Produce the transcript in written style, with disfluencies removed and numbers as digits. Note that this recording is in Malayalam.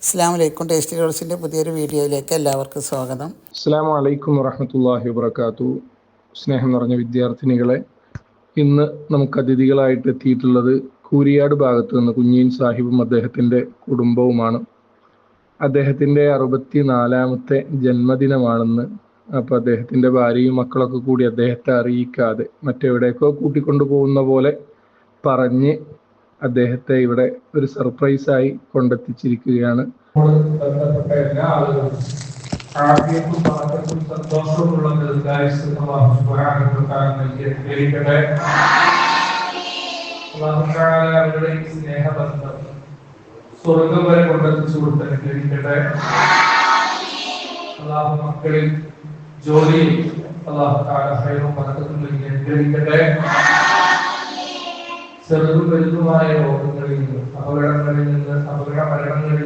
അസ്സലാമു അലൈക്കും. ടേസ്റ്റി റോഡ്സിൻ്റെ പുതിയൊരു വീഡിയോയിലേക്ക് എല്ലാവർക്കും സ്വാഗതം. അസ്സലാമു അലൈക്കും വറഹ്മത്തുള്ളാഹി വബറകാതുഹു. സ്നേഹം നിറഞ്ഞ വിദ്യാർത്ഥിനികളെ, ഇന്ന് നമുക്ക് അതിഥികളായിട്ട് എത്തിയിട്ടുള്ളത് കൂരിയാട് ഭാഗത്ത് നിന്ന് കുഞ്ഞീൻ സാഹിബും അദ്ദേഹത്തിൻ്റെ കുടുംബവുമാണ്. അദ്ദേഹത്തിൻ്റെ 64ാമത്തെ ജന്മദിനമാണെന്ന്. അപ്പോൾ അദ്ദേഹത്തിൻ്റെ ഭാര്യയും മക്കളൊക്കെ കൂടി അദ്ദേഹത്തെ അറിയിക്കാതെ മറ്റെവിടേക്കോ കൂട്ടിക്കൊണ്ടു പോകുന്ന പോലെ പറഞ്ഞ് അദ്ദേഹത്തെ ഇവിടെ ഒരു സർപ്രൈസായി കൊണ്ടെത്തിച്ചിരിക്കുകയാണ്. എല്ലാ ആളുകളും സന്തോഷമുള്ള അവരുടെ ഈ സ്നേഹബന്ധം സ്വർഗം വരെ കൊണ്ടെത്തിച്ചു കൊടുത്ത് അനുഗ്രഹിക്കട്ടെ. അള്ളാഹു മക്കളിൽ ജോലിയിൽ അള്ളാഹു അനുഗ്രഹിക്കട്ടെ. ചെറുതും വലുതുമായ രോഗങ്ങളിൽ നിന്ന്, അപകടങ്ങളിൽ നിന്ന്, അപകട മരണങ്ങളിൽ